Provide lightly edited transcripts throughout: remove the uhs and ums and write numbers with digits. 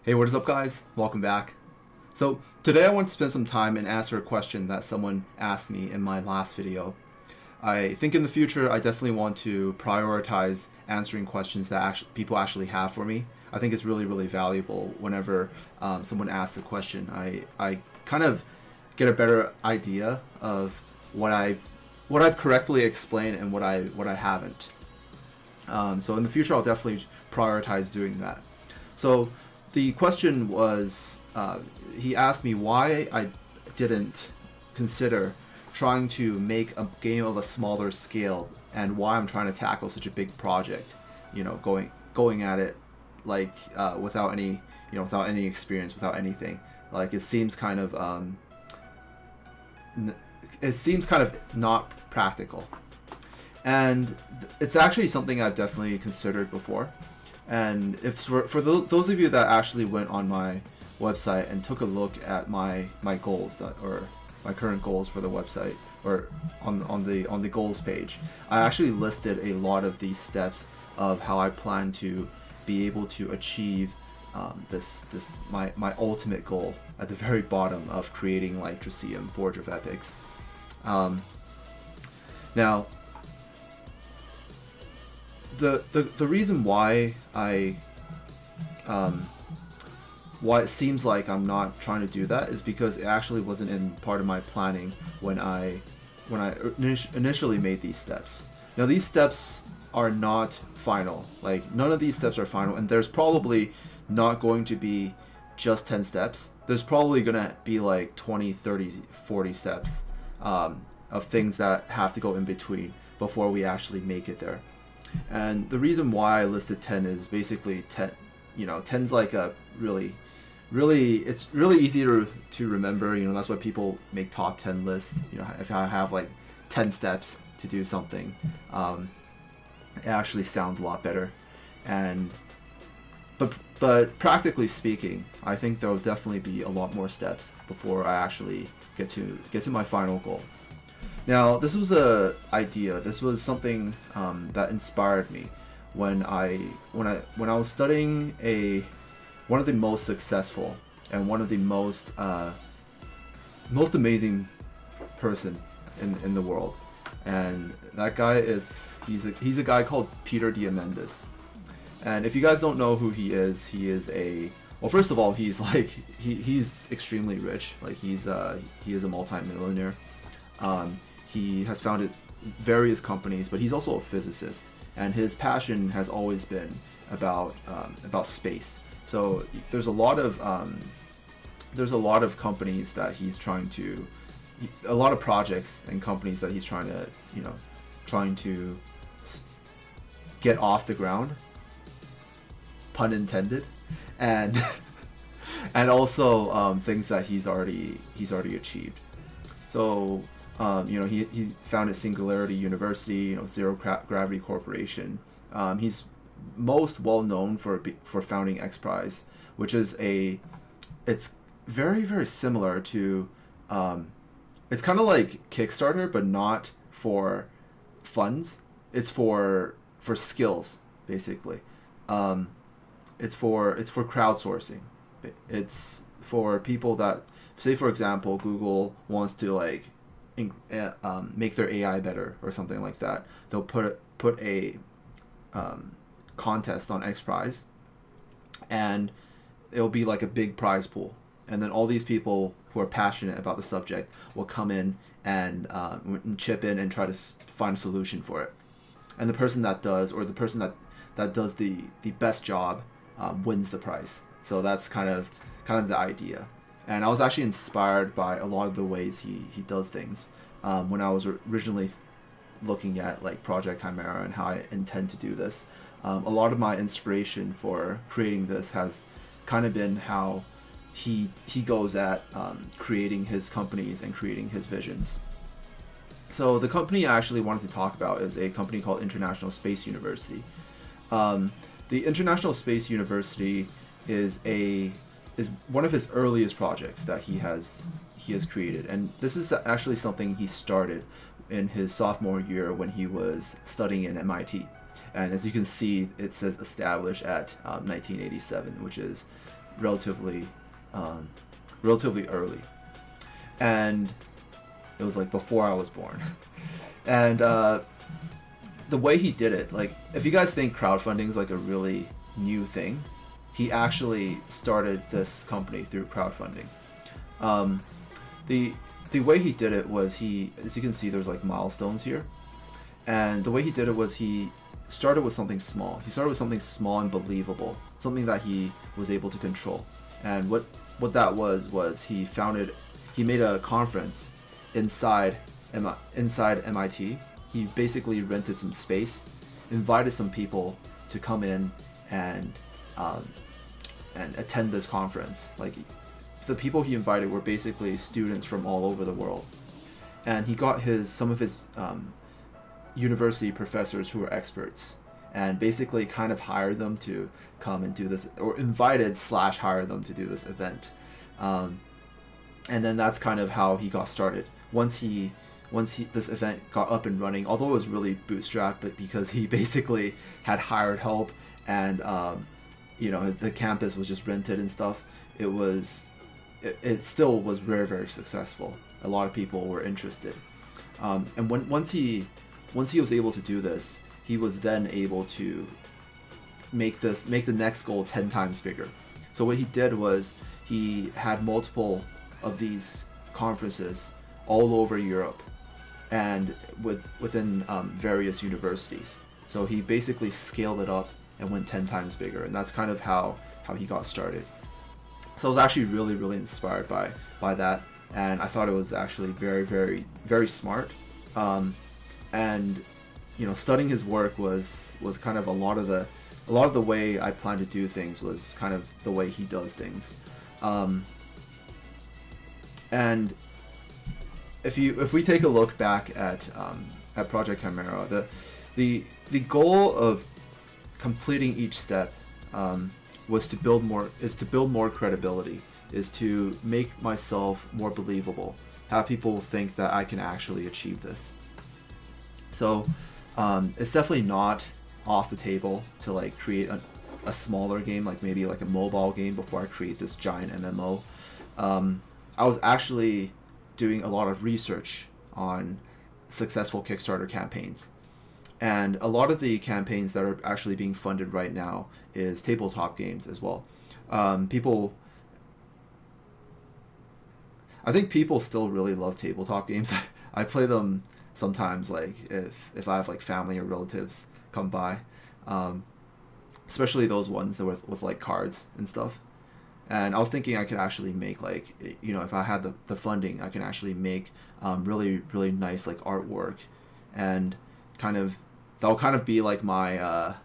Hey, what is up, guys? Welcome back. So today I want to spend some time and answer a question that someone asked me in my last video. I think in the future I definitely want to prioritize answering questions that people actually have for me. I think it's really valuable whenever someone asks a question. I kind of get a better idea of what I've correctly explained and what I haven't. So in the future I'll definitely prioritize doing that. So the question was, he asked me why I didn't consider trying to make a game of a smaller scale and why I'm trying to tackle such a big project, going at it like without any experience, without anything. Like it seems kind of not practical, and it's actually something I've definitely considered before. And if for those of you that actually went on my website and took a look at my goals or my current goals for the website or on the goals page, I actually listed a lot of these steps of how I plan to be able to achieve my ultimate goal at the very bottom of creating like Lytricium, Forge of Epics. Now, the reason why why it seems like I'm not trying to do that is because it actually wasn't in part of my planning when I initially made these steps. Now these steps are not final. Like none of these steps are final, and there's probably not going to be just 10 steps. There's probably gonna be like 20, 30, 40 steps of things that have to go in between before we actually make it there. And the reason why I listed 10 is basically 10. 10's like a really it's really easy to remember. That's why people make top 10 lists. If I have like 10 steps to do something, it actually sounds a lot better. But practically speaking, I think there'll definitely be a lot more steps before I actually get to my final goal. Now, this was a idea. This was something that inspired me when I was studying one of the most successful and one of the most amazing person in the world, and that guy he's a guy called Peter Diamandis. And if you guys don't know who he is first of all, he's extremely rich. Like he is a multi-millionaire. He has founded various companies, but he's also a physicist, and his passion has always been about space. So there's a lot of companies that he's a lot of projects and companies that he's trying to get off the ground, pun intended, and and also things that he's already achieved. So he founded Singularity University, Zero Gravity Corporation. He's most well known for founding X Prize, which is it's very similar to it's kind of like Kickstarter, but not for funds. It's for skills, basically. It's for crowdsourcing. It's for people that, say for example, Google wants to make their AI better or something like that. They'll put a contest on X Prize, and it'll be like a big prize pool, and then all these people who are passionate about the subject will come in and chip in and try to find a solution for it, and the person that does, or the person that does the best job wins the prize. So that's kind of the idea. And I was actually inspired by a lot of the ways he does things when I was originally looking at like Project Chimera and how I intend to do this. A lot of my inspiration for creating this has kind of been how he goes at creating his companies and creating his visions. So the company I actually wanted to talk about is a company called International Space University. The International Space University is one of his earliest projects that he has created, and this is actually something he started in his sophomore year when he was studying in MIT. And as you can see, it says established at 1987, which is relatively relatively early, and it was like before I was born. And the way he did it, like, if you guys think crowdfunding is like a really new thing, he actually started this company through crowdfunding. The way he did it was, he, as you can see, there's like milestones here, and the way he did it was he started with something small. He started with something small and believable, something that he was able to control. And what that was he made a conference inside MIT. He basically rented some space, invited some people to come in and attend this conference. Like, the people he invited were basically students from all over the world, and he got some of his university professors who were experts, and basically kind of hired them to come and do this, or invited / hired them to do this event. And then that's kind of how he got started. Once this event got up and running, although it was really bootstrapped, but because he basically had hired help, and the campus was just rented and stuff, it still was very, very successful. A lot of people were interested, and once he was able to do this, he was then able to make the next goal 10 times bigger. So what he did was, he had multiple of these conferences all over Europe, and within various universities. So he basically scaled it up and went 10 times bigger, and that's kind of how he got started. So I was actually really, really inspired by that, and I thought it was actually very, very, very smart. And studying his work was kind of a lot of the way I plan to do things was kind of the way he does things. And if we take a look back at Project Chimera, the goal of completing each step was to build more credibility, is to make myself more believable, have people think that I can actually achieve this. So it's definitely not off the table to like create a smaller game, like maybe like a mobile game, before I create this giant MMO. I was actually doing a lot of research on successful Kickstarter campaigns, and a lot of the campaigns that are actually being funded right now is tabletop games as well. I think people still really love tabletop games. I play them sometimes, like if I have like family or relatives come by, especially those ones that with like cards and stuff. And I was thinking I could actually make, like, if I had the funding, I can actually make really, really nice like artwork, and that'll kind of be like my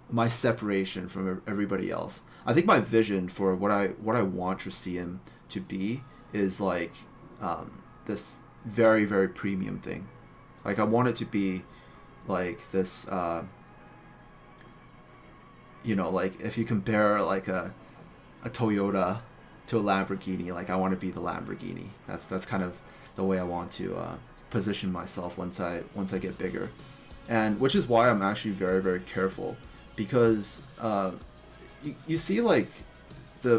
my separation from everybody else. I think my vision for what I want Triceum to be is like this very, very premium thing. Like, I want it to be like this, like if you compare like a Toyota to a Lamborghini, like I want to be the Lamborghini. That's kind of the way I want to position myself once I get bigger, and which is why I'm actually very, very careful, because you see like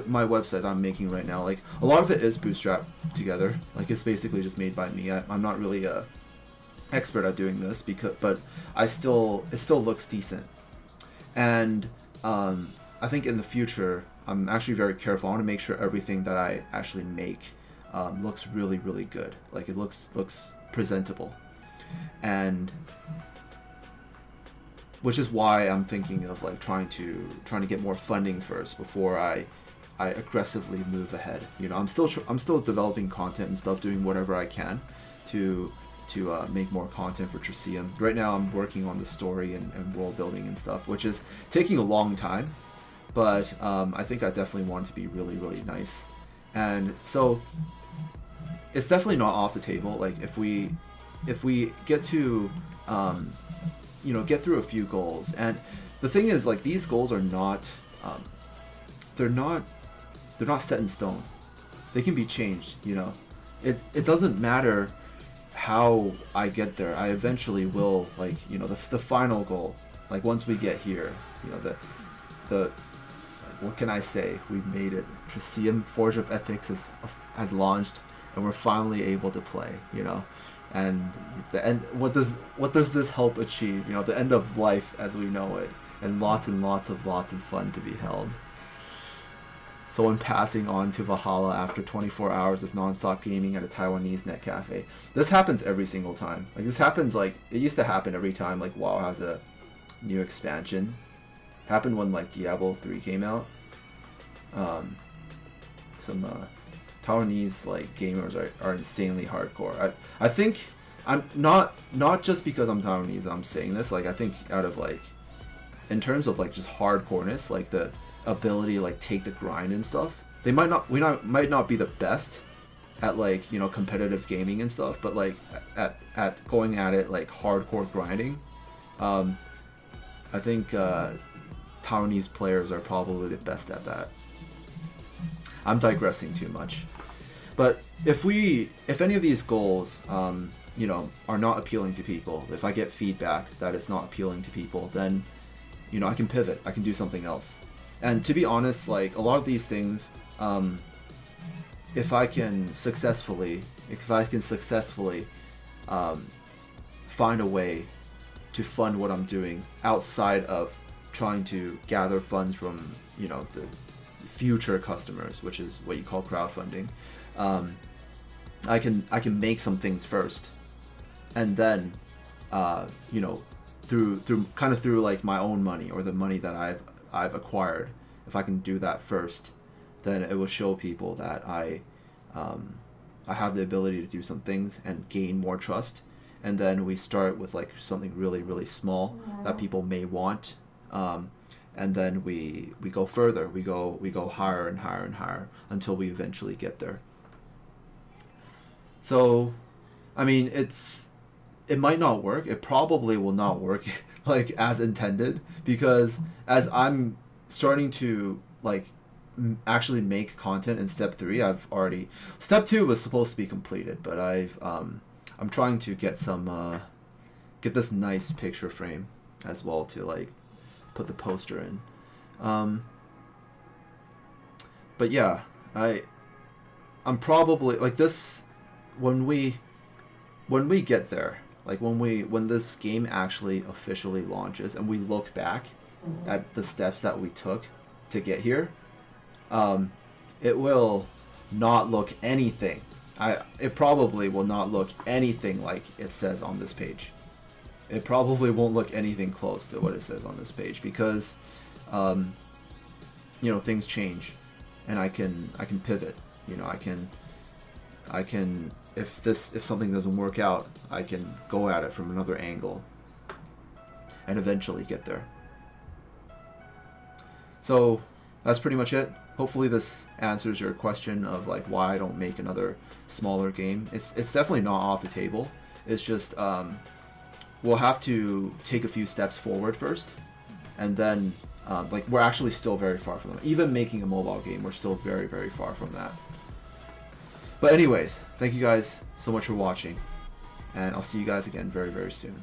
my website I'm making right now, like a lot of it is bootstrapped together. Like, it's basically just made by me. I'm not really a expert at doing this, but it still looks decent, and I think in the future I'm actually very careful. I want to make sure everything that I actually make looks really, really good. Like, it looks presentable, and which is why I'm thinking of like trying to get more funding first before I aggressively move ahead. I'm still developing content and stuff, doing whatever I can to make more content for Triceum. Right now I'm working on the story and world building and stuff, which is taking a long time, but I think I definitely want it to be really, really nice. And so it's definitely not off the table. Like, if we get to get through a few goals, and the thing is, like, these goals are not they're not set in stone. They can be changed. It doesn't matter how I get there. I eventually will, like, the final goal, like once we get here, what can I say? We've made it. Tristium Forge of Epics has launched, and we're finally able to play. You know, and the end. What does this help achieve? You know, the end of life as we know it, and lots of fun to be held. Someone passing on to Valhalla after 24 hours of non-stop gaming at a Taiwanese net cafe. This happens every single time. Like, this happens, like, it used to happen every time, like, WoW has a new expansion. Happened when, like, Diablo 3 came out. Some Taiwanese, like, gamers are insanely hardcore. I think, I'm not just because I'm Taiwanese I'm saying this, like, I think out of, like, in terms of, like, just hardcoreness, like, the ability to, like, take the grind and stuff. They might not be the best at, like, you know, competitive gaming and stuff, but, like, at going at it, like, hardcore grinding, I think Taiwanese players are probably the best at that. I'm digressing too much, but if any of these goals, you know, are not appealing to people, if I get feedback that it's not appealing to people, then, you know, I can pivot. I can do something else. And to be honest, like, a lot of these things, if I can successfully find a way to fund what I'm doing outside of trying to gather funds from, you know, the future customers, which is what you call crowdfunding, I can make some things first, and then, you know, through like my own money or the money that I've acquired, if I can do that first, then it will show people that I have the ability to do some things and gain more trust. And then we start with, like, something really, really small that people may want, and then we go further. We go higher and higher and higher until we eventually get there. So, I mean, it might not work. It probably will not work like as intended, because as I'm starting to, like, actually make content in step 3, step 2 was supposed to be completed, but I'm trying to get this nice picture frame as well to, like, put the poster in. But yeah, I'm probably, like, this, when we get there, like, when this game actually officially launches and we look back at the steps that we took to get here, it will not look anything. It probably will not look anything like it says on this page. It probably won't look anything close to what it says on this page, because, you know, things change, and I can pivot. You know, I can if something doesn't work out, I can go at it from another angle and eventually get there. So that's pretty much it. Hopefully this answers your question of, like, why I don't make another smaller game. It's definitely not off the table. It's just we'll have to take a few steps forward first, and then like, we're actually still very far from that. Even making a mobile game, we're still very, very far from that. But anyways, thank you guys so much for watching, and I'll see you guys again very, very soon.